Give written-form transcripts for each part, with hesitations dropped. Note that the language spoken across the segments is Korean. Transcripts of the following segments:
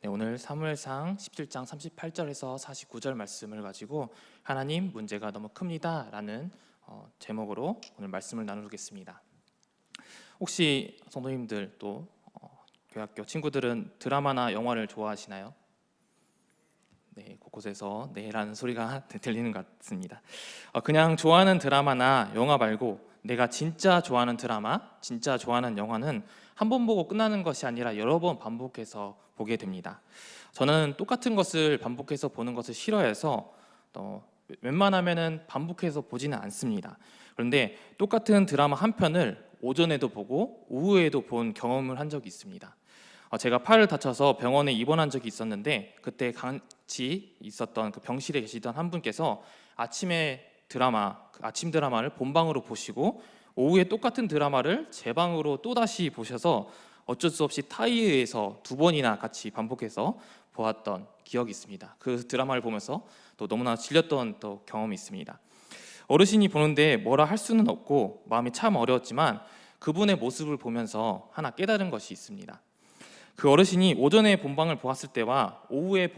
네, 오늘 사무엘상 17장 38절에서 49절 말씀을 가지고 하나님 문제가 너무 큽니다 라는 제목으로 오늘 말씀을 나누겠습니다. 혹시 성도님들 또 교회학교 친구들은 드라마나 영화를 좋아하시나요? 네, 곳곳에서 네라는 소리가 들리는 것 같습니다. 그냥 좋아하는 드라마나 영화 말고 내가 진짜 좋아하는 드라마, 진짜 좋아하는 영화는 한 번 보고 끝나는 것이 아니라 여러 번 반복해서 보게 됩니다. 저는 똑같은 것을 반복해서 보는 것을 싫어해서 웬만하면은 반복해서 보지는 않습니다. 그런데 똑같은 드라마 한 편을 오전에도 보고 오후에도 본 경험을 한 적이 있습니다. 제가 팔을 다쳐서 병원에 입원한 적이 있었는데 그때 같이 있었던 그 병실에 계시던 한 분께서 아침에 아침 드라마를 본방으로 보시고 오후에 똑같은 드라마를 제 방으로 또다시 보셔서 어쩔 수 없이 타이에서 2번이나 같이 반복해서 보았던 기억이 있습니다. 그 드라마를 보면서 또 너무나 질렸던 또 경험이 있습니다. 어르신이 보는데 뭐라 할 수는 없고 마음이 참 어려웠지만 그분의 모습을 보면서 하나 깨달은 것이 있습니다. 그 어르신이 오전에 본방을 보았을 때와 오후에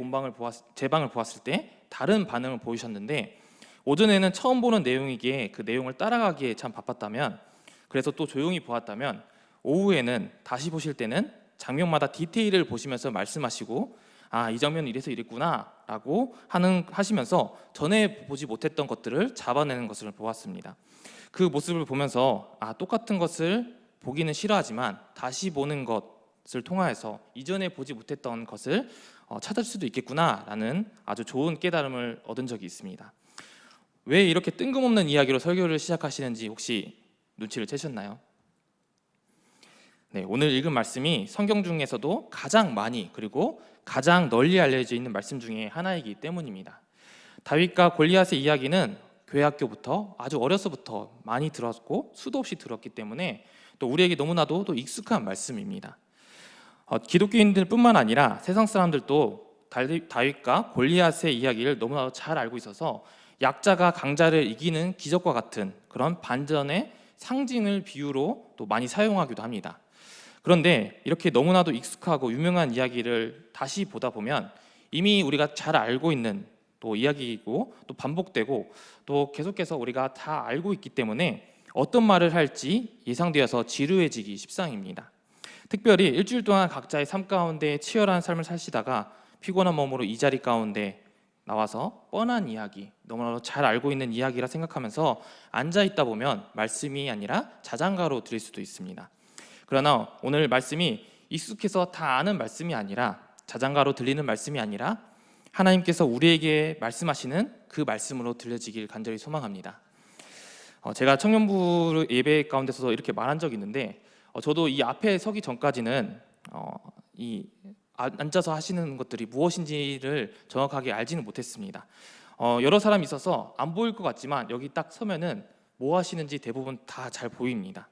제 방을 보았을 때 다른 반응을 보이셨는데, 오전에는 처음 보는 내용이기에 그 내용을 따라가기에 참 바빴다면, 그래서 또 조용히 보았다면, 오후에는 다시 보실 때는 장면마다 디테일을 보시면서 말씀하시고 이 장면은 이래서 이랬구나 라고 하시면서 전에 보지 못했던 것들을 잡아내는 것을 보았습니다. 그 모습을 보면서 똑같은 것을 보기는 싫어하지만 다시 보는 것을 통하여서 이전에 보지 못했던 것을 찾을 수도 있겠구나라는 아주 좋은 깨달음을 얻은 적이 있습니다. 왜 이렇게 뜬금없는 이야기로 설교를 시작하시는지 혹시 눈치를 채셨나요? 네, 오늘 읽은 말씀이 성경 중에서도 가장 많이 그리고 가장 널리 알려져 있는 말씀 중에 하나이기 때문입니다. 다윗과 골리앗의 이야기는 교회 학교부터 아주 어려서부터 많이 들었고 수도 없이 들었기 때문에 또 우리에게 너무나도 또 익숙한 말씀입니다. 기독교인들뿐만 아니라 세상 사람들도 다윗과 골리앗의 이야기를 너무나도 잘 알고 있어서 약자가 강자를 이기는 기적과 같은 그런 반전의 상징을 비유로 또 많이 사용하기도 합니다. 그런데 이렇게 너무나도 익숙하고 유명한 이야기를 다시 보다 보면 이미 우리가 잘 알고 있는 또 이야기이고 또 반복되고 또 계속해서 우리가 다 알고 있기 때문에 어떤 말을 할지 예상되어서 지루해지기 십상입니다. 특별히 일주일 동안 각자의 삶 가운데 치열한 삶을 사시다가 피곤한 몸으로 이 자리 가운데 나와서 뻔한 이야기, 너무나도 잘 알고 있는 이야기라 생각하면서 앉아있다 보면 말씀이 아니라 자장가로 들릴 수도 있습니다. 그러나 오늘 말씀이 익숙해서 다 아는 말씀이 아니라 자장가로 들리는 말씀이 아니라 하나님께서 우리에게 말씀하시는 그 말씀으로 들려지길 간절히 소망합니다. 제가 청년부 예배 가운데서도 이렇게 말한 적이 있는데 저도 이 앞에 서기 전까지는 앉아서 하시는 것들이 무엇인지를 정확하게 알지는 못했습니다. 여러 사람이 있어서 안 보일 것 같지만 여기 딱 서면은 뭐 하시는지 대부분 다 잘 보입니다.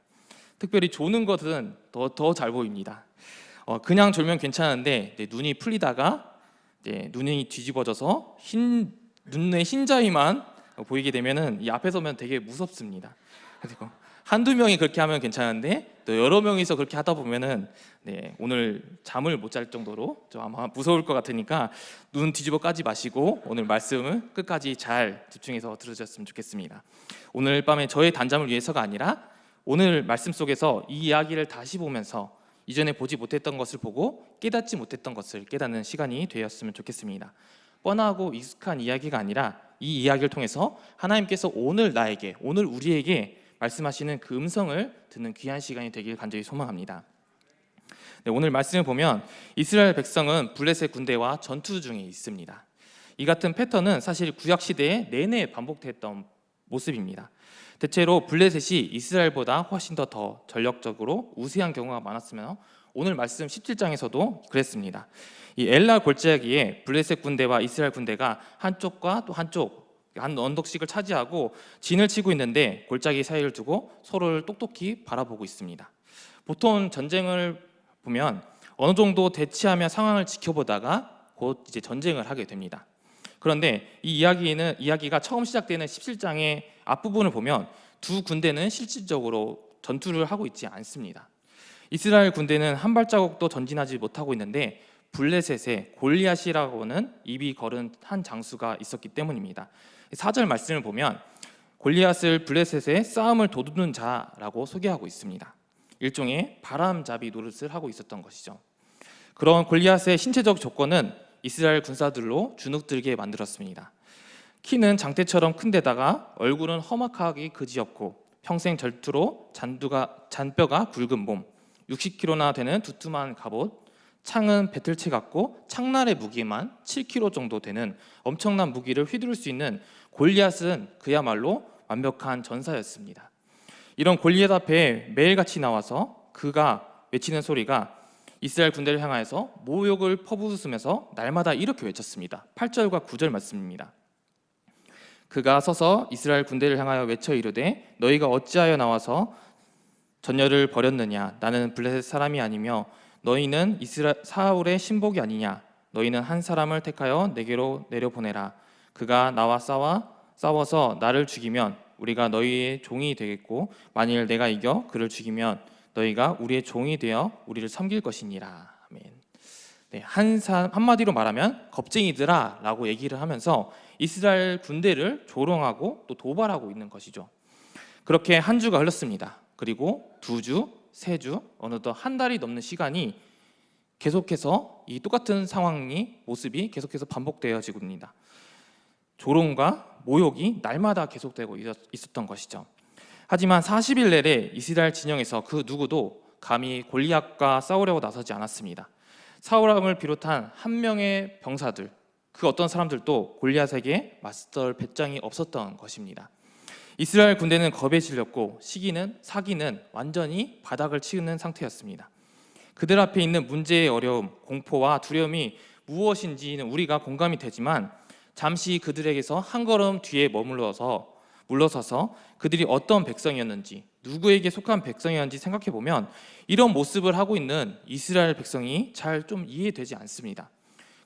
특별히 조는 것은 더 잘 보입니다. 그냥 졸면 괜찮은데 눈이 풀리다가 눈이 뒤집어져서 눈의 흰자위만 보이게 되면은 이 앞에 서면 되게 무섭습니다. 그리고 한두 명이 그렇게 하면 괜찮은데 또 여러 명이서 그렇게 하다 보면은 오늘 잠을 못 잘 정도로 좀 아마 무서울 것 같으니까 눈 뒤집어 까지 마시고 오늘 말씀을 끝까지 잘 집중해서 들으셨으면 좋겠습니다. 오늘 밤에 저의 단잠을 위해서가 아니라 오늘 말씀 속에서 이 이야기를 다시 보면서 이전에 보지 못했던 것을 보고 깨닫지 못했던 것을 깨닫는 시간이 되었으면 좋겠습니다. 뻔하고 익숙한 이야기가 아니라 이 이야기를 통해서 하나님께서 오늘 나에게, 오늘 우리에게 말씀하시는 그 음성을 듣는 귀한 시간이 되길 간절히 소망합니다. 오늘 말씀을 보면 이스라엘 백성은 블레셋 군대와 전투 중에 있습니다. 이 같은 패턴은 사실 구약 시대에 내내 반복됐던 모습입니다. 대체로 블레셋이 이스라엘보다 훨씬 더 전력적으로 우세한 경우가 많았으며 오늘 말씀 17장에서도 그랬습니다. 이 엘라 골짜기에 블레셋 군대와 이스라엘 군대가 한쪽과 또 한 언덕씩을 차지하고 진을 치고 있는데 골짜기 사이를 두고 서로를 똑똑히 바라보고 있습니다. 보통 전쟁을 보면 어느 정도 대치하며 상황을 지켜보다가 곧 이제 전쟁을 하게 됩니다. 그런데 이 이야기가 처음 시작되는 17장의 앞부분을 보면 두 군대는 실질적으로 전투를 하고 있지 않습니다. 이스라엘 군대는 한 발자국도 전진하지 못하고 있는데 블레셋에 골리앗이라고 하는 입이 거른 한 장수가 있었기 때문입니다. 4절 말씀을 보면 골리앗을 블레셋의 싸움을 도두는 자라고 소개하고 있습니다. 일종의 바람잡이 노릇을 하고 있었던 것이죠. 그런 골리앗의 신체적 조건은 이스라엘 군사들로 주눅들게 만들었습니다. 키는 장대처럼 큰 데다가 얼굴은 험악하게 그지없고 평생 절투로 잔뼈가 굵은 몸, 60kg나 되는 두툼한 갑옷, 창은 배틀채 같고 창날의 무게만 7kg 정도 되는 엄청난 무기를 휘두를 수 있는 골리앗은 그야말로 완벽한 전사였습니다. 이런 골리앗 앞에 매일같이 나와서 그가 외치는 소리가 이스라엘 군대를 향하여서 모욕을 퍼부으면서 날마다 이렇게 외쳤습니다. 8절과 9절 말씀입니다. 그가 서서 이스라엘 군대를 향하여 외쳐 이르되 너희가 어찌하여 나와서 전열을 벌였느냐. 나는 블레셋 사람이 아니며 너희는 사울의 신복이 아니냐. 너희는 한 사람을 택하여 내게로 내려보내라. 그가 나와 싸워서 나를 죽이면 우리가 너희의 종이 되겠고 만일 내가 이겨 그를 죽이면 너희가 우리의 종이 되어 우리를 섬길 것이니라. 아멘. 네, 한마디로 말하면 겁쟁이들아 라고 얘기를 하면서 이스라엘 군대를 조롱하고 또 도발하고 있는 것이죠. 그렇게 한 주가 흘렀습니다. 그리고 2주, 3주, 어느덧 한 달이 넘는 시간이 계속해서 이 똑같은 모습이 계속해서 반복되어지고 있습니다. 조롱과 모욕이 날마다 계속되고 있었던 것이죠. 하지만 40일 내내 이스라엘 진영에서 그 누구도 감히 골리앗과 싸우려고 나서지 않았습니다. 사울 왕을 비롯한 한 명의 병사들, 그 어떤 사람들도 골리앗에게 맞설 배짱이 없었던 것입니다. 이스라엘 군대는 겁에 질렸고 사기는 완전히 바닥을 치는 상태였습니다. 그들 앞에 있는 문제의 어려움, 공포와 두려움이 무엇인지는 우리가 공감이 되지만 잠시 그들에게서 한 걸음 뒤에 물러서서 그들이 어떤 백성이었는지, 누구에게 속한 백성이었는지 생각해보면 이런 모습을 하고 있는 이스라엘 백성이 잘 좀 이해되지 않습니다.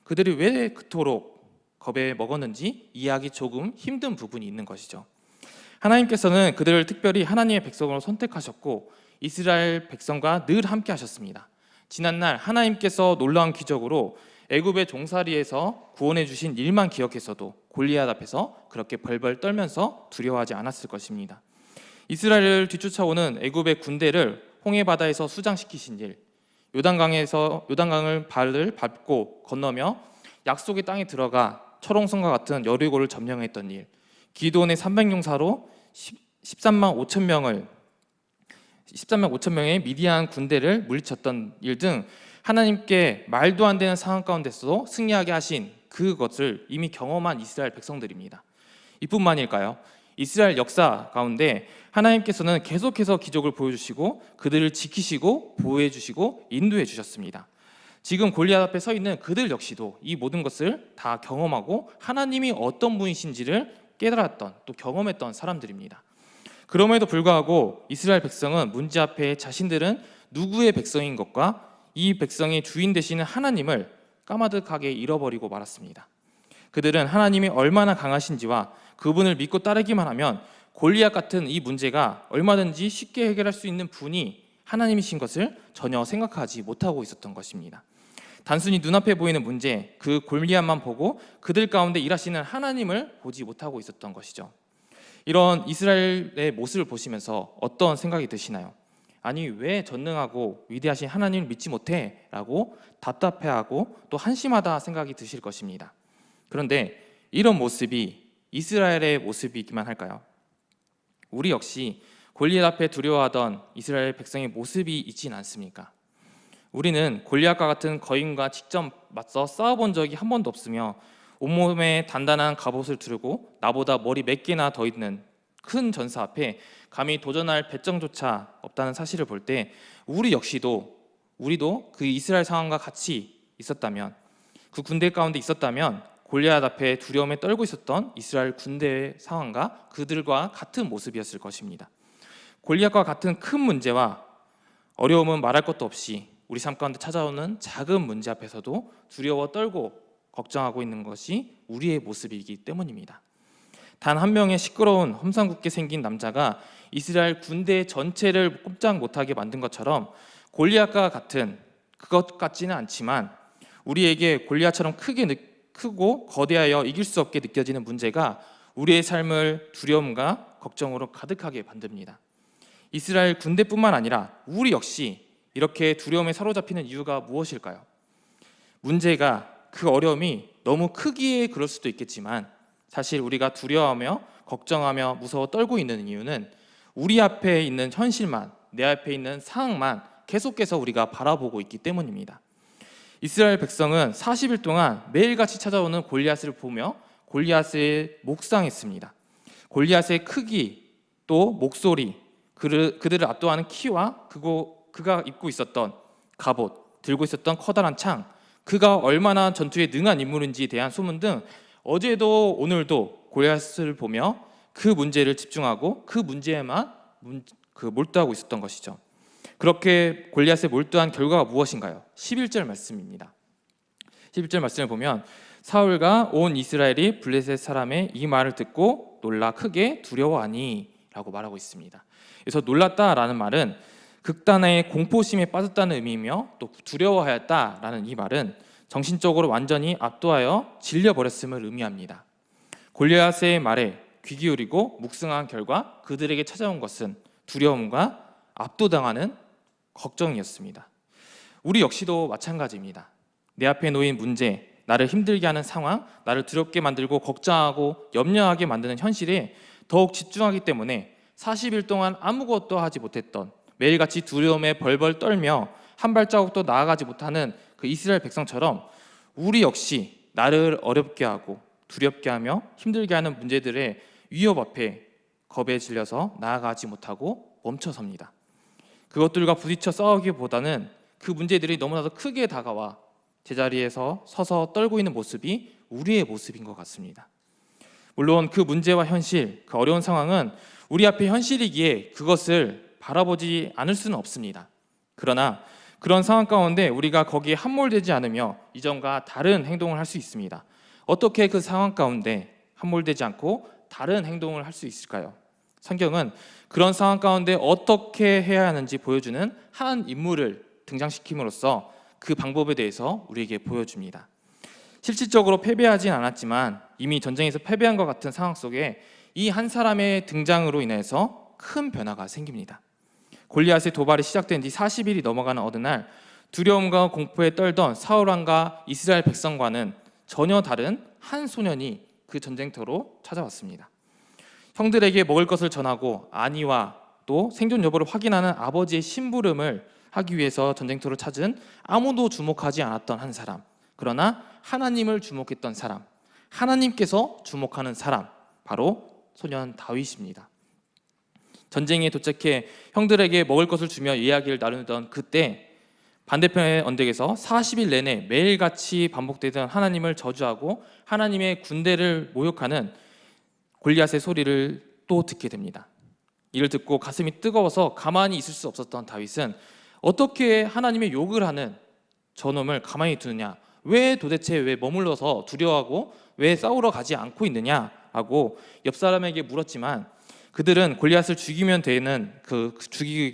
그들이 왜 그토록 겁에 먹었는지 이해하기 조금 힘든 부분이 있는 것이죠. 하나님께서는 그들을 특별히 하나님의 백성으로 선택하셨고 이스라엘 백성과 늘 함께 하셨습니다. 지난날 하나님께서 놀라운 기적으로 애굽의 종살이에서 구원해 주신 일만 기억해서도 골리앗 앞에서 그렇게 벌벌 떨면서 두려워하지 않았을 것입니다. 이스라엘을 뒤쫓아오는 애굽의 군대를 홍해 바다에서 수장시키신 일, 요단강을 발을 밟고 건너며 약속의 땅에 들어가 철옹성과 같은 여리고를 점령했던 일, 기드온의 300용사로 13만 5천 명의 미디안 군대를 물리쳤던 일 등 하나님께 말도 안 되는 상황 가운데서도 승리하게 하신 그것을 이미 경험한 이스라엘 백성들입니다. 이뿐만일까요? 이스라엘 역사 가운데 하나님께서는 계속해서 기적을 보여주시고 그들을 지키시고 보호해 주시고 인도해 주셨습니다. 지금 골리앗 앞에 서 있는 그들 역시도 이 모든 것을 다 경험하고 하나님이 어떤 분이신지를 깨달았던 또 경험했던 사람들입니다. 그럼에도 불구하고 이스라엘 백성은 문제 앞에 자신들은 누구의 백성인 것과 이 백성의 주인 되시는 하나님을 까마득하게 잃어버리고 말았습니다. 그들은 하나님이 얼마나 강하신지와 그분을 믿고 따르기만 하면 골리앗 같은 이 문제가 얼마든지 쉽게 해결할 수 있는 분이 하나님이신 것을 전혀 생각하지 못하고 있었던 것입니다. 단순히 눈앞에 보이는 문제, 그 골리앗만 보고 그들 가운데 일하시는 하나님을 보지 못하고 있었던 것이죠. 이런 이스라엘의 모습을 보시면서 어떤 생각이 드시나요? 아니 왜 전능하고 위대하신 하나님을 믿지 못해? 라고 답답해하고 또 한심하다 생각이 드실 것입니다. 그런데 이런 모습이 이스라엘의 모습이기만 할까요? 우리 역시 골리앗 앞에 두려워하던 이스라엘 백성의 모습이 있지는 않습니까? 우리는 골리앗과 같은 거인과 직접 맞서 싸워본 적이 한 번도 없으며 온몸에 단단한 갑옷을 두르고 나보다 머리 몇 개나 더 있는 큰 전사 앞에 감히 도전할 배짱조차 없다는 사실을 볼 때 우리도 그 이스라엘 상황과 같이 있었다면, 그 군대 가운데 있었다면 골리앗 앞에 두려움에 떨고 있었던 이스라엘 군대의 상황과 그들과 같은 모습이었을 것입니다. 골리앗과 같은 큰 문제와 어려움은 말할 것도 없이 우리 삶 가운데 찾아오는 작은 문제 앞에서도 두려워 떨고 걱정하고 있는 것이 우리의 모습이기 때문입니다. 단 한 명의 시끄러운 험상궂게 생긴 남자가 이스라엘 군대 전체를 꼼짝 못하게 만든 것처럼 골리앗과 같은 그것 같지는 않지만 우리에게 골리앗처럼 크고 거대하여 이길 수 없게 느껴지는 문제가 우리의 삶을 두려움과 걱정으로 가득하게 만듭니다. 이스라엘 군대뿐만 아니라 우리 역시 이렇게 두려움에 사로잡히는 이유가 무엇일까요? 문제가, 그 어려움이 너무 크기에 그럴 수도 있겠지만 사실 우리가 두려워하며 걱정하며 무서워 떨고 있는 이유는 우리 앞에 있는 현실만, 내 앞에 있는 상황만 계속해서 우리가 바라보고 있기 때문입니다. 이스라엘 백성은 40일 동안 매일같이 찾아오는 골리앗을 보며 골리앗을 묵상했습니다. 골리앗의 크기, 또 목소리, 그들을 압도하는 키와 그가 입고 있었던 갑옷, 들고 있었던 커다란 창, 그가 얼마나 전투에 능한 인물인지에 대한 소문 등 어제도 오늘도 골리앗을 보며 그 문제를 집중하고 그 문제에만 몰두하고 있었던 것이죠. 그렇게 골리앗에 몰두한 결과가 무엇인가요? 11절 말씀입니다. 11절 말씀을 보면 사울과 온 이스라엘이 블레셋 사람의 이 말을 듣고 놀라 크게 두려워하니 라고 말하고 있습니다. 그래서 놀랐다라는 말은 극단의 공포심에 빠졌다는 의미이며 또 두려워하였다라는 이 말은 정신적으로 완전히 압도하여 질려버렸음을 의미합니다. 골리앗의 말에 귀 기울이고 묵상한 결과 그들에게 찾아온 것은 두려움과 압도당하는 걱정이었습니다. 우리 역시도 마찬가지입니다. 내 앞에 놓인 문제, 나를 힘들게 하는 상황, 나를 두렵게 만들고 걱정하고 염려하게 만드는 현실에 더욱 집중하기 때문에 40일 동안 아무것도 하지 못했던, 매일같이 두려움에 벌벌 떨며 한 발자국도 나아가지 못하는 그 이스라엘 백성처럼 우리 역시 나를 어렵게 하고 두렵게 하며 힘들게 하는 문제들의 위협 앞에 겁에 질려서 나아가지 못하고 멈춰섭니다. 그것들과 부딪혀 싸우기보다는 그 문제들이 너무나도 크게 다가와 제자리에서 서서 떨고 있는 모습이 우리의 모습인 것 같습니다. 물론 그 문제와 현실, 그 어려운 상황은 우리 앞에 현실이기에 그것을 바라보지 않을 수는 없습니다. 그러나 그런 상황 가운데 우리가 거기에 함몰되지 않으며 이전과 다른 행동을 할 수 있습니다. 어떻게 그 상황 가운데 함몰되지 않고 다른 행동을 할 수 있을까요? 성경은 그런 상황 가운데 어떻게 해야 하는지 보여주는 한 인물을 등장시킴으로써 그 방법에 대해서 우리에게 보여줍니다. 실질적으로 패배하진 않았지만 이미 전쟁에서 패배한 것 같은 상황 속에 이 한 사람의 등장으로 인해서 큰 변화가 생깁니다. 골리앗의 도발이 시작된 지 40일이 넘어가는 어느 날 두려움과 공포에 떨던 사울 왕과 이스라엘 백성과는 전혀 다른 한 소년이 그 전쟁터로 찾아왔습니다. 형들에게 먹을 것을 전하고 안위와 또 생존 여부를 확인하는 아버지의 심부름을 하기 위해서 전쟁터를 찾은 아무도 주목하지 않았던 한 사람, 그러나 하나님을 주목했던 사람, 하나님께서 주목하는 사람, 바로 소년 다윗입니다. 전쟁에 도착해 형들에게 먹을 것을 주며 이야기를 나누던 그때 반대편의 언덕에서 40일 내내 매일같이 반복되던 하나님을 저주하고 하나님의 군대를 모욕하는 골리앗의 소리를 또 듣게 됩니다. 이를 듣고 가슴이 뜨거워서 가만히 있을 수 없었던 다윗은 어떻게 하나님의 욕을 하는 저놈을 가만히 두느냐, 도대체 왜 머물러서 두려워하고 왜 싸우러 가지 않고 있느냐 하고 옆 사람에게 물었지만 그들은 골리앗을 죽이게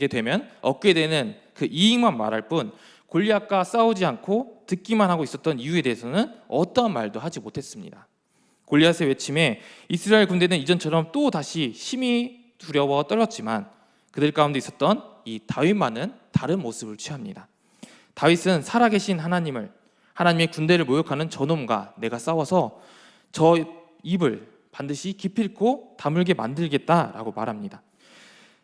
되면 얻게 되는 그 이익만 말할 뿐 골리앗과 싸우지 않고 듣기만 하고 있었던 이유에 대해서는 어떠한 말도 하지 못했습니다. 골리앗의 외침에 이스라엘 군대는 이전처럼 또 다시 심히 두려워 떨었지만 그들 가운데 있었던 이 다윗만은 다른 모습을 취합니다. 다윗은 살아계신 하나님의 군대를 모욕하는 저놈과 내가 싸워서 저 입을 반드시 기필코 다물게 만들겠다라고 말합니다.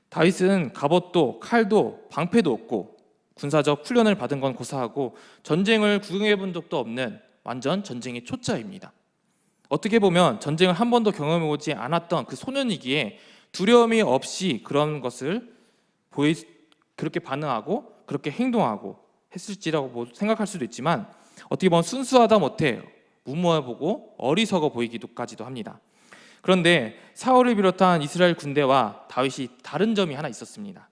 다윗은 갑옷도 칼도 방패도 없고 군사적 훈련을 받은 건 고사하고 전쟁을 구경해 본 적도 없는 완전 전쟁의 초짜입니다. 어떻게 보면 전쟁을 한 번도 경험해 보지 않았던 그 소년이기에 두려움이 없이 그런 것을 그렇게 반응하고 그렇게 행동하고 했을지라고 생각할 수도 있지만 어떻게 보면 순수하다 못해 무모해 보고 어리석어 보이기도까지도 합니다. 그런데 사울을 비롯한 이스라엘 군대와 다윗이 다른 점이 하나 있었습니다.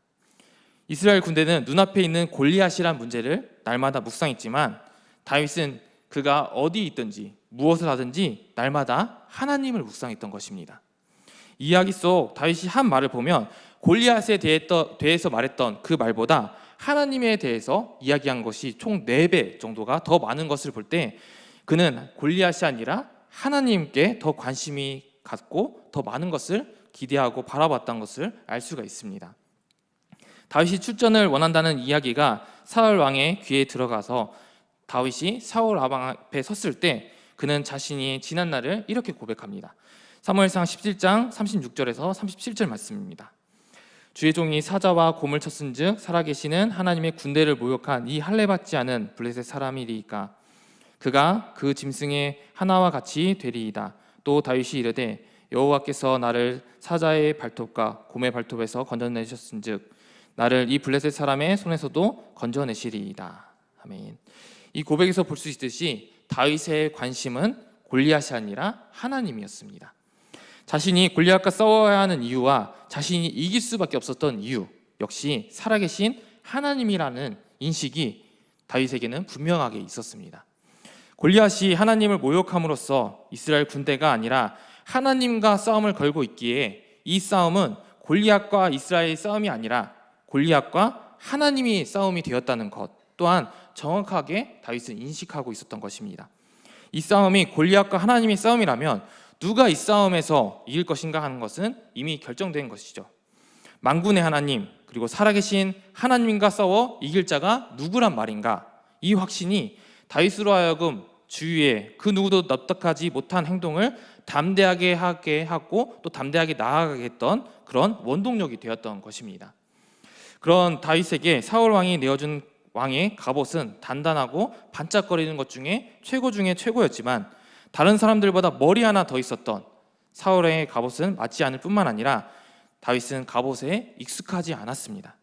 이스라엘 군대는 눈앞에 있는 골리앗이란 문제를 날마다 묵상했지만 다윗은 그가 어디 있든지 무엇을 하든지 날마다 하나님을 묵상했던 것입니다. 이야기 속 다윗이 한 말을 보면 골리앗에 대해서 말했던 그 말보다 하나님에 대해서 이야기한 것이 총 4배 정도가 더 많은 것을 볼 때 그는 골리앗이 아니라 하나님께 더 관심이 갖고 더 많은 것을 기대하고 바라봤던 것을 알 수가 있습니다. 다윗이 출전을 원한다는 이야기가 사울 왕의 귀에 들어가서 다윗이 사울 왕 앞에 섰을 때 그는 자신이 지난 날을 이렇게 고백합니다. 사무엘상 17장 36절에서 37절 말씀입니다. 주의 종이 사자와 곰을 쳤은즉 살아계시는 하나님의 군대를 모욕한 이 할례받지 않은 블레셋 사람이리이까 그가 그 짐승의 하나와 같이 되리이다. 또 다윗이 이르되 여호와께서 나를 사자의 발톱과 곰의 발톱에서 건져내셨은즉 나를 이 블레셋 사람의 손에서도 건져내시리이다. 아멘. 이 고백에서 볼 수 있듯이 다윗의 관심은 골리앗이 아니라 하나님이었습니다. 자신이 골리앗과 싸워야 하는 이유와 자신이 이길 수밖에 없었던 이유 역시 살아계신 하나님이라는 인식이 다윗에게는 분명하게 있었습니다. 골리앗이 하나님을 모욕함으로써 이스라엘 군대가 아니라 하나님과 싸움을 걸고 있기에 이 싸움은 골리앗과 이스라엘의 싸움이 아니라 골리앗과 하나님이 싸움이 되었다는 것 또한 정확하게 다윗은 인식하고 있었던 것입니다. 이 싸움이 골리앗과 하나님의 싸움이라면 누가 이 싸움에서 이길 것인가 하는 것은 이미 결정된 것이죠. 만군의 하나님 그리고 살아계신 하나님과 싸워 이길 자가 누구란 말인가? 이 확신이 다윗으로 하여금 주위에 그 누구도 납득하지 못한 행동을 담대하게 하게 하고 또 담대하게 나아가게 했던 그런 원동력이 되었던 것입니다. 그런 다윗에게 사울 왕이 내어준 왕의 갑옷은 단단하고 반짝거리는 것 중에 최고였지만 다른 사람들보다 머리 하나 더 있었던 사울의 갑옷은 맞지 않을 뿐만 아니라 다윗은 갑옷에 익숙하지 않았습니다.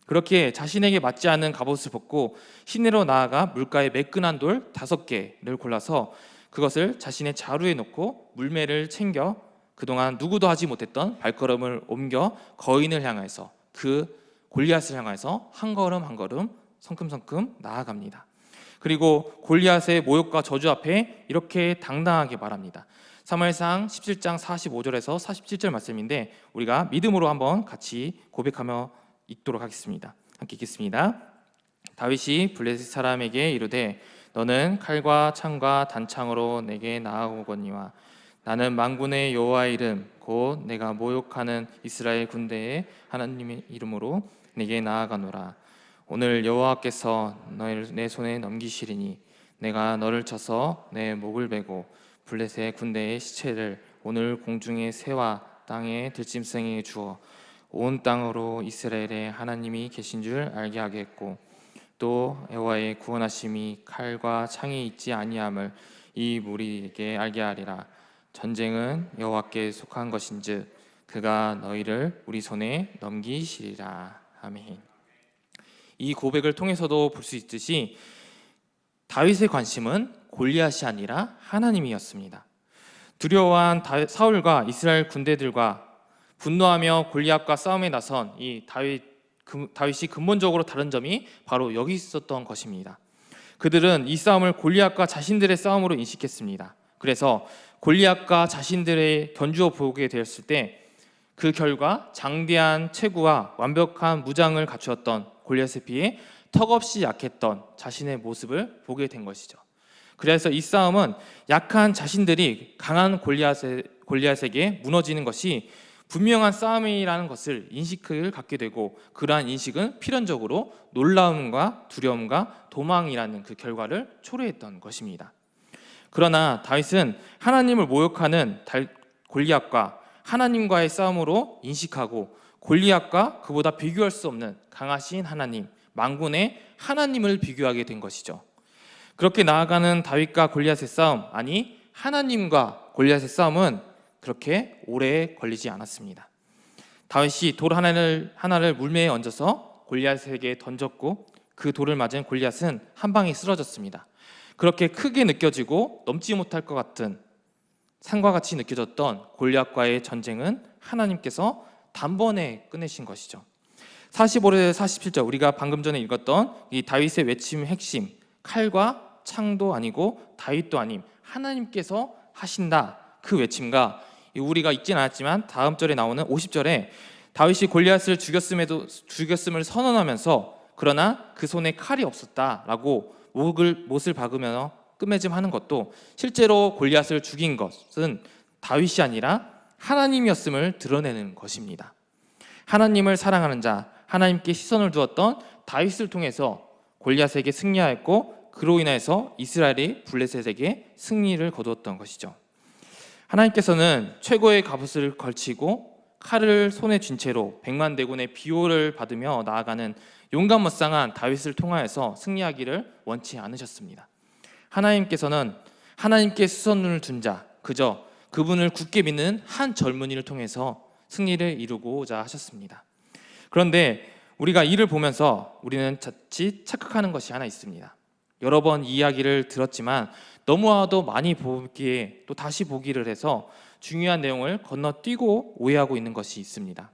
그렇게 자신에게 맞지 않은 갑옷을 벗고 시내로 나아가 물가에 매끈한 돌 5개를 골라서 그것을 자신의 자루에 놓고 물매를 챙겨 그동안 누구도 하지 못했던 발걸음을 옮겨 거인을 향해서 그 골리앗을 향해서 한 걸음 한 걸음 성큼성큼 나아갑니다. 그리고 골리앗의 모욕과 저주 앞에 이렇게 당당하게 말합니다. 사무엘상 17장 45절에서 47절 말씀인데 우리가 믿음으로 한번 같이 고백하며 읽도록 하겠습니다. 함께 읽겠습니다. 다윗이 블레셋 사람에게 이르되 너는 칼과 창과 단창으로 내게 나아오거니와 나는 만군의 여호와의 이름 곧 내가 모욕하는 이스라엘 군대의 하나님의 이름으로 내게 나아가노라. 오늘 여호와께서 너를 내 손에 넘기시리니 내가 너를 쳐서 내 목을 베고 블레셋 군대의 시체를 오늘 공중의 새와 땅의 들짐승에게 주어 온 땅으로 이스라엘의 하나님이 계신 줄 알게 하겠고 또 여호와의 구원하심이 칼과 창이 있지 아니함을 이 무리에게 알게 하리라. 전쟁은 여호와께 속한 것인즉 그가 너희를 우리 손에 넘기시리라. 아멘. 이 고백을 통해서도 볼 수 있듯이 다윗의 관심은 골리앗이 아니라 하나님이었습니다. 두려워한 사울과 이스라엘 군대들과 분노하며 골리앗과 싸움에 나선 이 다윗이 근본적으로 다른 점이 바로 여기 있었던 것입니다. 그들은 이 싸움을 골리앗과 자신들의 싸움으로 인식했습니다. 그래서 골리앗과 자신들의 견주어 보게 되었을 때 그 결과 장대한 체구와 완벽한 무장을 갖추었던 골리앗에 비해 턱없이 약했던 자신의 모습을 보게 된 것이죠. 그래서 이 싸움은 약한 자신들이 강한 골리앗에게 무너지는 것이 분명한 싸움이라는 것을 인식을 갖게 되고 그러한 인식은 필연적으로 놀라움과 두려움과 도망이라는 그 결과를 초래했던 것입니다. 그러나 다윗은 하나님을 모욕하는 골리앗과 하나님과의 싸움으로 인식하고 골리앗과 그보다 비교할 수 없는 강하신 하나님, 만군의 하나님을 비교하게 된 것이죠. 그렇게 나아가는 다윗과 골리앗의 싸움, 아니 하나님과 골리앗의 싸움은 그렇게 오래 걸리지 않았습니다. 다윗이 돌 하나를 물매에 얹어서 골리앗에게 던졌고 그 돌을 맞은 골리앗은 한 방에 쓰러졌습니다. 그렇게 크게 느껴지고 넘지 못할 것 같은 산과 같이 느껴졌던 골리앗과의 전쟁은 하나님께서 단번에 끝내신 것이죠. 45절에서 47절 우리가 방금 전에 읽었던 이 다윗의 외침 핵심, 칼과 창도 아니고 다윗도 아님 하나님께서 하신다 그 외침과 우리가 읽진 않았지만 다음 절에 나오는 50절에 다윗이 골리앗을 죽였음을 선언하면서 그러나 그 손에 칼이 없었다라고 못을 박으며 끝맺음하는 것도 실제로 골리앗을 죽인 것은 다윗이 아니라 하나님이었음을 드러내는 것입니다. 하나님을 사랑하는 자, 하나님께 시선을 두었던 다윗을 통해서 골리앗에게 승리하였고 그로 인해서 이스라엘이 블레셋에게 승리를 거두었던 것이죠. 하나님께서는 최고의 갑옷을 걸치고 칼을 손에 쥔 채로 백만대군의 비호를 받으며 나아가는 용감무쌍한 다윗을 통하여서 승리하기를 원치 않으셨습니다. 하나님께서는 하나님께 시선을 둔 자, 그저 그분을 굳게 믿는 한 젊은이를 통해서 승리를 이루고자 하셨습니다. 그런데 우리가 이를 보면서 우리는 자칫 착각하는 것이 하나 있습니다. 여러 번 이야기를 들었지만 너무나도 많이 보기에 또 다시 보기를 해서 중요한 내용을 건너뛰고 오해하고 있는 것이 있습니다.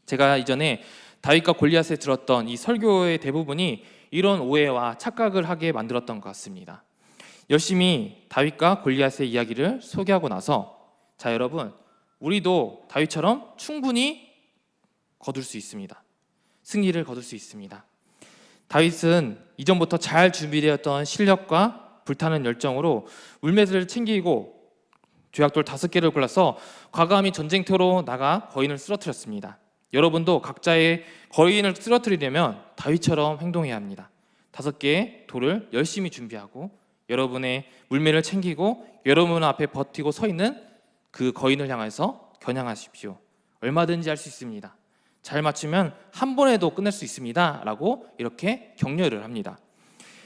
제가 이전에 다윗과 골리앗에 들었던 이 설교의 대부분이 이런 오해와 착각을 하게 만들었던 것 같습니다. 열심히 다윗과 골리앗의 이야기를 소개하고 나서 자 여러분, 우리도 다윗처럼 충분히 거둘 수 있습니다. 승리를 거둘 수 있습니다. 다윗은 이전부터 잘 준비되었던 실력과 불타는 열정으로 물맷을 챙기고 조약돌 5개를 골라서 과감히 전쟁터로 나가 거인을 쓰러뜨렸습니다. 여러분도 각자의 거인을 쓰러뜨리려면 다윗처럼 행동해야 합니다. 5개의 돌을 열심히 준비하고 여러분의 물매를 챙기고 여러분 앞에 버티고 서 있는 그 거인을 향해서 겨냥하십시오. 얼마든지 할 수 있습니다. 잘 맞추면 한 번에도 끝낼 수 있습니다 라고 이렇게 격려를 합니다.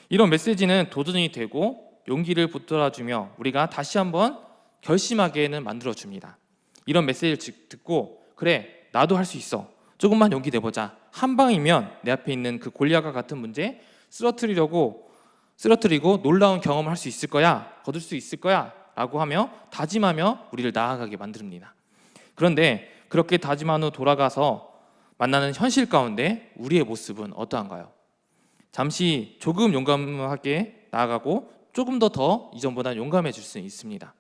이런 메시지는 도전이 되고 용기를 붙들어주며 우리가 다시 한번 결심하게는 만들어줍니다. 이런 메시지를 듣고 그래 나도 할 수 있어, 조금만 용기 내보자, 한 방이면 내 앞에 있는 그 골리앗과 같은 문제 쓰러뜨리고 놀라운 경험을 할 수 있을 거야, 거둘 수 있을 거야 라고 하며 다짐하며 우리를 나아가게 만듭니다. 그런데 그렇게 다짐한 후 돌아가서 만나는 현실 가운데 우리의 모습은 어떠한가요? 잠시 조금 용감하게 나아가고 조금 더 이전보다 용감해질 수 있습니다.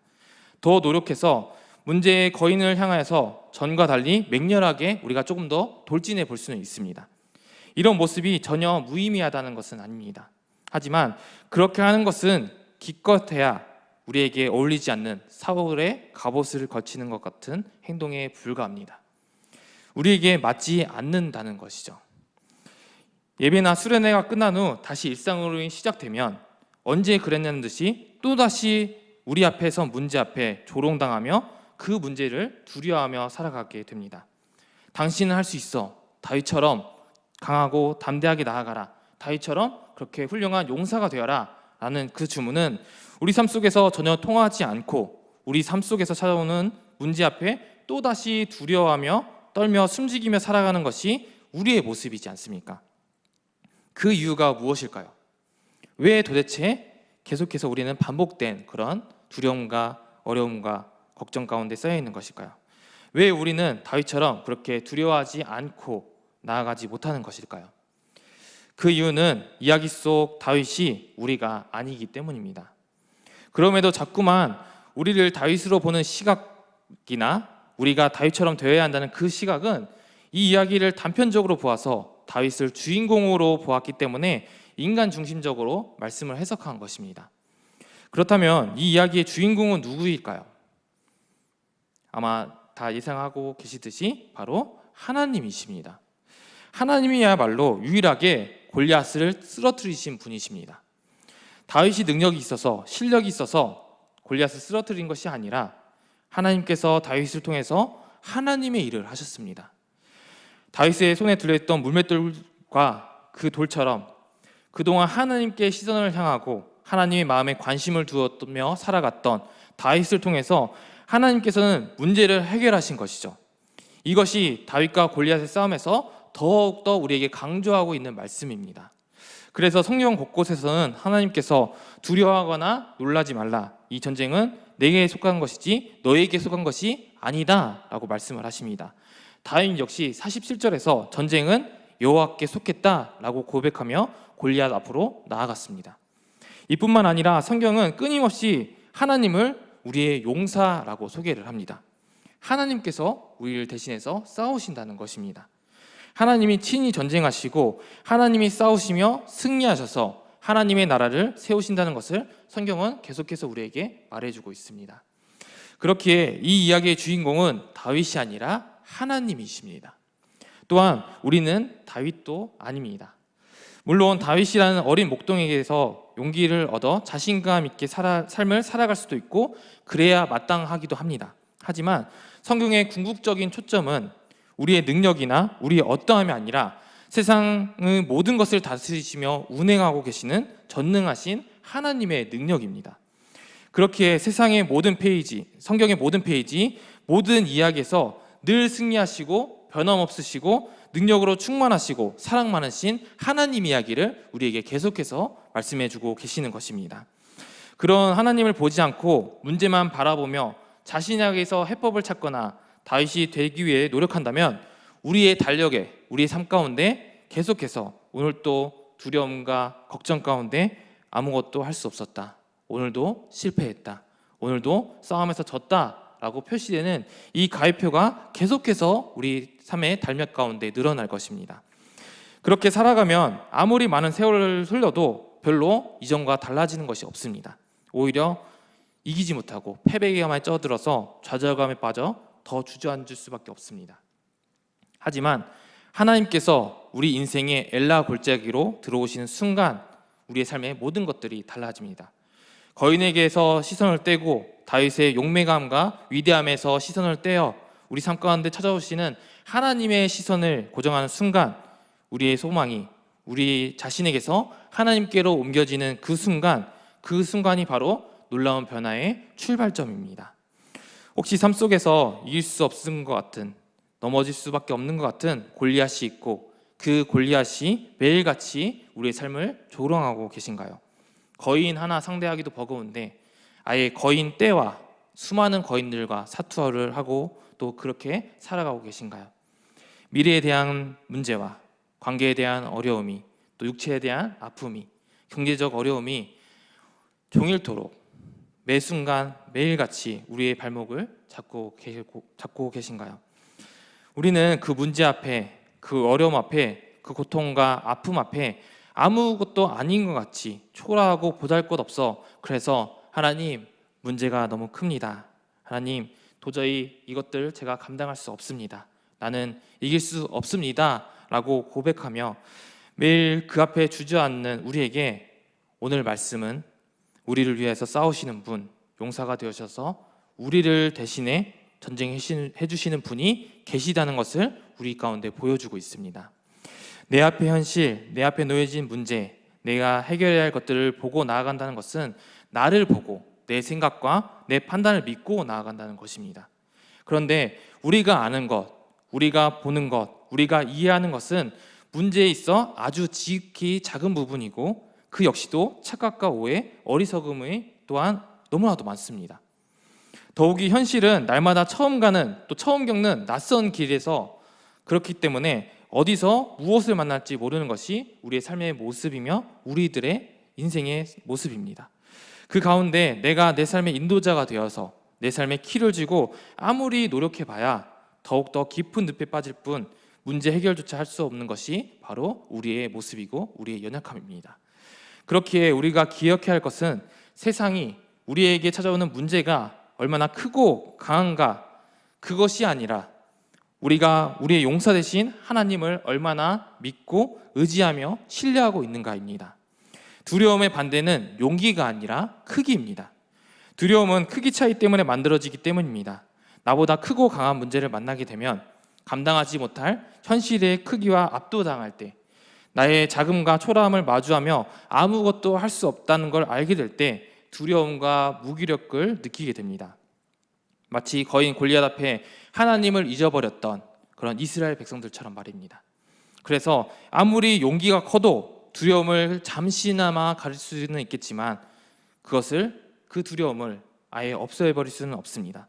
더 노력해서 문제의 거인을 향하여서 전과 달리 맹렬하게 우리가 조금 더 돌진해 볼 수는 있습니다. 이런 모습이 전혀 무의미하다는 것은 아닙니다. 하지만 그렇게 하는 것은 기껏해야 우리에게 어울리지 않는 사울의 갑옷을 걸치는 것 같은 행동에 불과합니다. 우리에게 맞지 않는다는 것이죠. 예배나 수련회가 끝난 후 다시 일상으로 시작되면 언제 그랬냐는 듯이 또다시 우리 앞에서 문제 앞에 조롱당하며 그 문제를 두려워하며 살아가게 됩니다. 당신은 할 수 있어. 다윗처럼 강하고 담대하게 나아가라. 다윗처럼 그렇게 훌륭한 용사가 되어라 라는 그 주문은 우리 삶 속에서 전혀 통하지 않고 우리 삶 속에서 찾아오는 문제 앞에 또다시 두려워하며 떨며 숨지기며 살아가는 것이 우리의 모습이지 않습니까? 그 이유가 무엇일까요? 왜 도대체 계속해서 우리는 반복된 그런 두려움과 어려움과 걱정 가운데 쌓여 있는 것일까요? 왜 우리는 다윗처럼 그렇게 두려워하지 않고 나아가지 못하는 것일까요? 그 이유는 이야기 속 다윗이 우리가 아니기 때문입니다. 그럼에도 자꾸만 우리를 다윗으로 보는 시각이나 우리가 다윗처럼 되어야 한다는 그 시각은 이 이야기를 단편적으로 보아서 다윗을 주인공으로 보았기 때문에 인간 중심적으로 말씀을 해석한 것입니다. 그렇다면 이 이야기의 주인공은 누구일까요? 아마 다 예상하고 계시듯이 바로 하나님이십니다. 하나님이야말로 유일하게 골리앗을 쓰러뜨리신 분이십니다. 다윗이 능력이 있어서 실력이 있어서 골리앗을 쓰러뜨린 것이 아니라 하나님께서 다윗을 통해서 하나님의 일을 하셨습니다. 다윗의 손에 들려있던 물맷돌과 그 돌처럼 그동안 하나님께 시선을 향하고 하나님의 마음에 관심을 두었며 살아갔던 다윗을 통해서 하나님께서는 문제를 해결하신 것이죠. 이것이 다윗과 골리앗의 싸움에서 더욱더 우리에게 강조하고 있는 말씀입니다. 그래서 성경 곳곳에서는 하나님께서 두려워하거나 놀라지 말라, 이 전쟁은 내게 속한 것이지 너에게 속한 것이 아니다 라고 말씀을 하십니다. 다윗 역시 47절에서 전쟁은 여호와께 속했다 라고 고백하며 골리앗 앞으로 나아갔습니다. 이뿐만 아니라 성경은 끊임없이 하나님을 우리의 용사라고 소개를 합니다. 하나님께서 우리를 대신해서 싸우신다는 것입니다. 하나님이 친히 전쟁하시고 하나님이 싸우시며 승리하셔서 하나님의 나라를 세우신다는 것을 성경은 계속해서 우리에게 말해주고 있습니다. 그렇기에 이 이야기의 주인공은 다윗이 아니라 하나님이십니다. 또한 우리는 다윗도 아닙니다. 물론 다윗이라는 어린 목동에게서 용기를 얻어 자신감 있게 삶을 살아갈 수도 있고 그래야 마땅하기도 합니다. 하지만 성경의 궁극적인 초점은 우리의 능력이나 우리의 어떠함이 아니라 세상의 모든 것을 다스리시며 운행하고 계시는 전능하신 하나님의 능력입니다. 그렇기에 세상의 모든 페이지, 성경의 모든 페이지, 모든 이야기에서 늘 승리하시고 변함없으시고 능력으로 충만하시고 사랑 많으신 하나님 이야기를 우리에게 계속해서 말씀해주고 계시는 것입니다. 그런 하나님을 보지 않고 문제만 바라보며 자신에게서 해법을 찾거나 다윗이 되기 위해 노력한다면 우리의 달력에, 우리의 삶 가운데 계속해서 오늘 또 두려움과 걱정 가운데 아무것도 할 수 없었다, 오늘도 실패했다, 오늘도 싸움에서 졌다 라고 표시되는 이 가위표가 계속해서 우리 삶의 달력 가운데 늘어날 것입니다. 그렇게 살아가면 아무리 많은 세월을 흘려도 별로 이전과 달라지는 것이 없습니다. 오히려 이기지 못하고 패배감에 쩌들어서 좌절감에 빠져 더 주저앉을 수밖에 없습니다. 하지만 하나님께서 우리 인생의 엘라 골짜기로 들어오시는 순간 우리의 삶의 모든 것들이 달라집니다. 거인에게서 시선을 떼고 다윗의 용맹함과 위대함에서 시선을 떼어 우리 삶 가운데 찾아오시는 하나님의 시선을 고정하는 순간 우리의 소망이 우리 자신에게서 하나님께로 옮겨지는 그 순간이 바로 놀라운 변화의 출발점입니다. 혹시 삶 속에서 이길 수 없는 것 같은, 넘어질 수밖에 없는 것 같은 골리앗이 있고 그 골리앗이 매일같이 우리의 삶을 조롱하고 계신가요? 거인 하나 상대하기도 버거운데 아예 거인 떼와 수많은 거인들과 사투를 하고 또 그렇게 살아가고 계신가요? 미래에 대한 문제와 관계에 대한 어려움이, 또 육체에 대한 아픔이, 경제적 어려움이 종일토록 매 순간 매일같이 우리의 발목을 잡고 계신가요? 우리는 그 문제 앞에, 그 어려움 앞에, 그 고통과 아픔 앞에 아무것도 아닌 것 같이 초라하고 보잘것없어 그래서 하나님, 문제가 너무 큽니다. 하나님, 도저히 이것들 제가 감당할 수 없습니다. 나는 이길 수 없습니다 라고 고백하며 매일 그 앞에 주저앉는 우리에게 오늘 말씀은 우리를 위해서 싸우시는 분, 용사가 되셔서 우리를 대신에 전쟁해 주시는 분이 계시다는 것을 우리 가운데 보여주고 있습니다. 내 앞의 현실, 내 앞에 놓여진 문제, 내가 해결해야 할 것들을 보고 나아간다는 것은 나를 보고 내 생각과 내 판단을 믿고 나아간다는 것입니다. 그런데 우리가 아는 것, 우리가 보는 것, 우리가 이해하는 것은 문제에 있어 아주 지극히 작은 부분이고 그 역시도 착각과 오해, 어리석음이 또한 너무나도 많습니다. 더욱이 현실은 날마다 처음 가는, 또 처음 겪는 낯선 길에서 그렇기 때문에 어디서 무엇을 만날지 모르는 것이 우리의 삶의 모습이며 우리들의 인생의 모습입니다. 그 가운데 내가 내 삶의 인도자가 되어서 내 삶의 키를 쥐고 아무리 노력해봐야 더욱더 깊은 늪에 빠질 뿐 문제 해결조차 할 수 없는 것이 바로 우리의 모습이고 우리의 연약함입니다. 그렇기에 우리가 기억해야 할 것은 세상이 우리에게 찾아오는 문제가 얼마나 크고 강한가, 그것이 아니라 우리가 우리의 용사 되신 하나님을 얼마나 믿고 의지하며 신뢰하고 있는가입니다. 두려움의 반대는 용기가 아니라 크기입니다. 두려움은 크기 차이 때문에 만들어지기 때문입니다. 나보다 크고 강한 문제를 만나게 되면 감당하지 못할 현실의 크기와 압도당할 때, 나의 자금과 초라함을 마주하며 아무것도 할 수 없다는 걸 알게 될 때 두려움과 무기력을 느끼게 됩니다. 마치 거인 골리앗 앞에 하나님을 잊어버렸던 그런 이스라엘 백성들처럼 말입니다. 그래서 아무리 용기가 커도 두려움을 잠시나마 가릴 수는 있겠지만 그 두려움을 아예 없애버릴 수는 없습니다.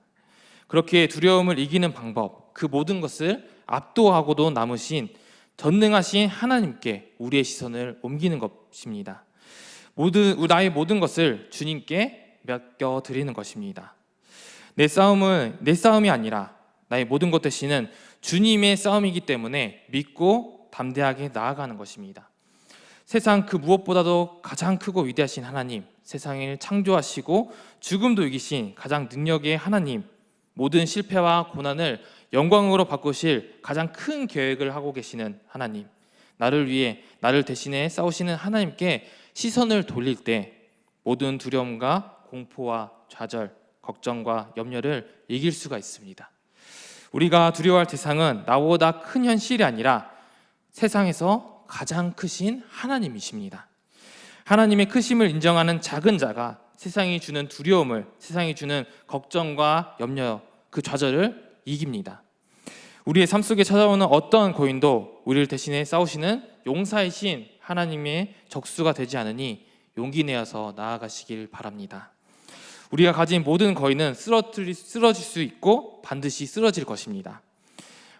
그렇게 두려움을 이기는 방법, 그 모든 것을 압도하고도 남으신 전능하신 하나님께 우리의 시선을 옮기는 것입니다. 나의 모든 것을 주님께 맡겨드리는 것입니다. 내 싸움이 아니라 나의 모든 것 되시는 주님의 싸움이기 때문에 믿고 담대하게 나아가는 것입니다. 세상 그 무엇보다도 가장 크고 위대하신 하나님, 세상을 창조하시고 죽음도 이기신 가장 능력의 하나님, 모든 실패와 고난을 영광으로 바꾸실 가장 큰 계획을 하고 계시는 하나님, 나를 위해 나를 대신해 싸우시는 하나님께 시선을 돌릴 때 모든 두려움과 공포와 좌절, 걱정과 염려를 이길 수가 있습니다. 우리가 두려워할 대상은 나보다 큰 현실이 아니라 세상에서 가장 크신 하나님이십니다. 하나님의 크심을 인정하는 작은 자가 세상이 주는 두려움을, 세상이 주는 걱정과 염려, 그 좌절을 이깁니다. 우리의 삶 속에 찾아오는 어떠한 고인도 우리를 대신해 싸우시는 용사이신 하나님의 적수가 되지 않으니 용기 내어서 나아가시길 바랍니다. 우리가 가진 모든 거인은 쓰러질 수 있고 반드시 쓰러질 것입니다.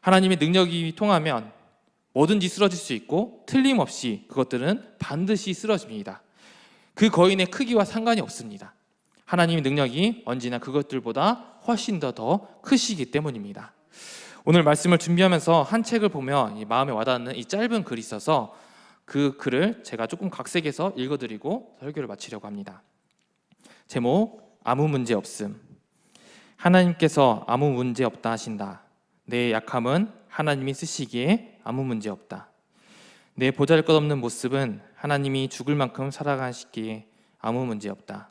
하나님의 능력이 통하면 뭐든지 쓰러질 수 있고 틀림없이 그것들은 반드시 쓰러집니다. 그 거인의 크기와 상관이 없습니다. 하나님의 능력이 언제나 그것들보다 훨씬 더 크시기 때문입니다. 오늘 말씀을 준비하면서 한 책을 보며 마음에 와닿는 이 짧은 글이 있어서 그 글을 제가 조금 각색해서 읽어드리고 설교를 마치려고 합니다. 제목, 아무 문제 없음. 하나님께서 아무 문제 없다 하신다. 내 약함은 하나님이 쓰시기에 아무 문제 없다. 내 보잘것없는 모습은 하나님이 죽을 만큼 살아가시기에 아무 문제 없다.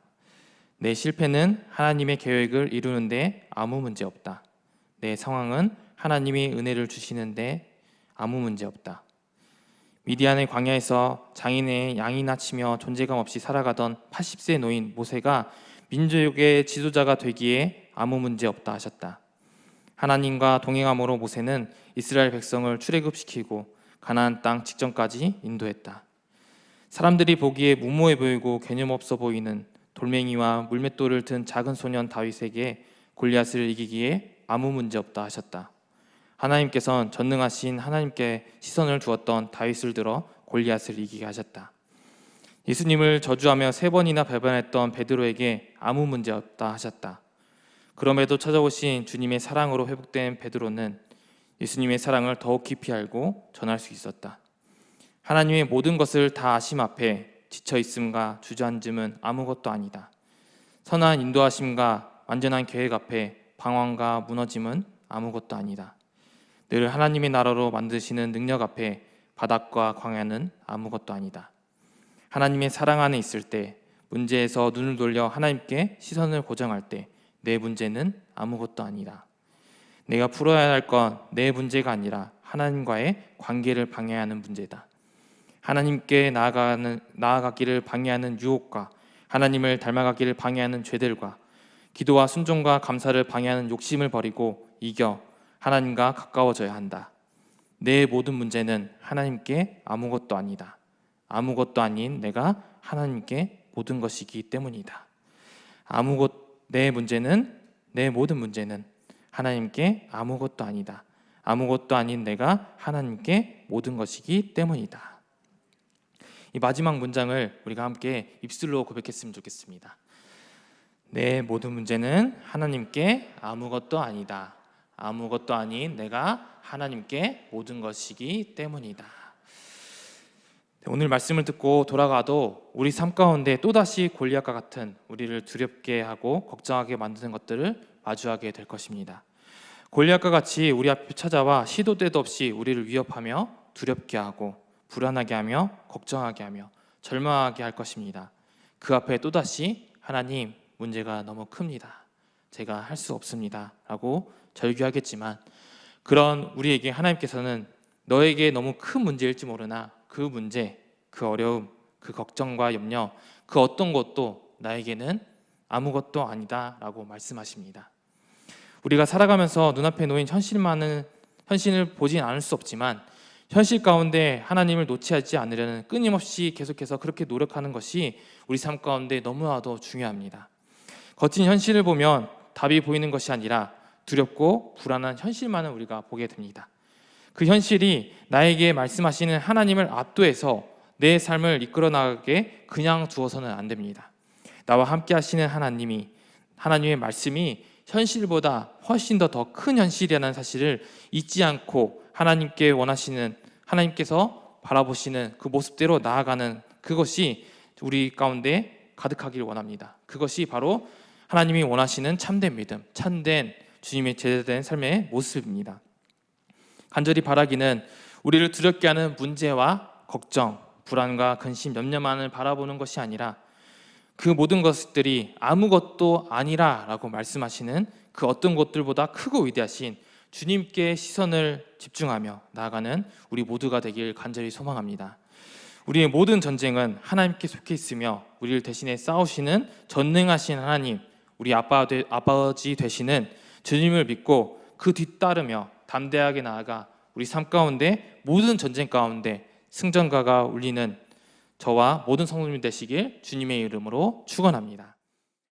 내 실패는 하나님의 계획을 이루는데 아무 문제 없다. 내 상황은 하나님이 은혜를 주시는데 아무 문제 없다. 미디안의 광야에서 장인의 양이나 치며 존재감 없이 살아가던 80세 노인 모세가 민족의 지도자가 되기에 아무 문제 없다 하셨다. 하나님과 동행함으로 모세는 이스라엘 백성을 출애굽시키고 가나안 땅 직전까지 인도했다. 사람들이 보기에 무모해 보이고 개념 없어 보이는 돌멩이와 물맷돌을 든 작은 소년 다윗에게 골리앗을 이기기에 아무 문제 없다 하셨다. 하나님께서는 전능하신 하나님께 시선을 두었던 다윗을 들어 골리앗을 이기게 하셨다. 예수님을 저주하며 3번이나 배반했던 베드로에게 아무 문제 없다 하셨다. 그럼에도 찾아오신 주님의 사랑으로 회복된 베드로는 예수님의 사랑을 더욱 깊이 알고 전할 수 있었다. 하나님의 모든 것을 다 아심 앞에 지쳐있음과 주저앉음은 아무것도 아니다. 선한 인도하심과 완전한 계획 앞에 방황과 무너짐은 아무것도 아니다. 늘 하나님의 나라로 만드시는 능력 앞에 바닥과 광야는 아무것도 아니다. 하나님의 사랑 안에 있을 때, 문제에서 눈을 돌려 하나님께 시선을 고정할 때 내 문제는 아무것도 아니다. 내가 풀어야 할 건 내 문제가 아니라 하나님과의 관계를 방해하는 문제다. 하나님께 나아가기를 방해하는 유혹과 하나님을 닮아가기를 방해하는 죄들과 기도와 순종과 감사를 방해하는 욕심을 버리고 이겨 하나님과 가까워져야 한다. 내 모든 문제는 하나님께 아무것도 아니다. 아무것도 아닌 내가 하나님께 모든 것이기 때문이다. 내 모든 문제는 하나님께 아무것도 아니다. 아무것도 아닌 내가 하나님께 모든 것이기 때문이다. 이 마지막 문장을 우리가 함께 입술로 고백했으면 좋겠습니다. 내 모든 문제는 하나님께 아무것도 아니다. 아무것도 아닌 내가 하나님께 모든 것이기 때문이다. 오늘 말씀을 듣고 돌아가도 우리 삶 가운데 또다시 골리앗과 같은 우리를 두렵게 하고 걱정하게 만드는 것들을 마주하게 될 것입니다. 골리앗과 같이 우리 앞에 찾아와 시도 때도 없이 우리를 위협하며 두렵게 하고 불안하게 하며 걱정하게 하며 절망하게 할 것입니다. 그 앞에 또다시 하나님, 문제가 너무 큽니다. 제가 할 수 없습니다. 라고 절규하겠지만 그런 우리에게 하나님께서는 너에게 너무 큰 문제일지 모르나 그 문제, 그 어려움, 그 걱정과 염려, 그 어떤 것도 나에게는 아무것도 아니다 라고 말씀하십니다. 우리가 살아가면서 눈앞에 놓인 현실을 보진 않을 수 없지만 현실 가운데 하나님을 놓치지 않으려는 끊임없이 계속해서 그렇게 노력하는 것이 우리 삶 가운데 너무나도 중요합니다. 거친 현실을 보면 답이 보이는 것이 아니라 두렵고 불안한 현실만을 우리가 보게 됩니다. 그 현실이 나에게 말씀하시는 하나님을 압도해서 내 삶을 이끌어 나가게 그냥 두어서는 안 됩니다. 나와 함께 하시는 하나님의 말씀이 현실보다 훨씬 더 큰 현실이라는 사실을 잊지 않고 하나님께서 바라보시는 그 모습대로 나아가는 그것이 우리 가운데 가득하길 원합니다. 그것이 바로 하나님이 원하시는 참된 믿음, 참된 주님의 제대된 삶의 모습입니다. 간절히 바라기는 우리를 두렵게 하는 문제와 걱정, 불안과 근심, 염려만을 바라보는 것이 아니라 그 모든 것들이 아무것도 아니라라고 말씀하시는 그 어떤 것들보다 크고 위대하신 주님께 시선을 집중하며 나아가는 우리 모두가 되길 간절히 소망합니다. 우리의 모든 전쟁은 하나님께 속해 있으며 우리를 대신해 싸우시는 전능하신 하나님, 우리 아버지 되시는 주님을 믿고 그 뒤따르며 담대하게 나아가 우리 삶 가운데 모든 전쟁 가운데 승전가가 울리는 저와 모든 성도님 되시길 주님의 이름으로 축원합니다.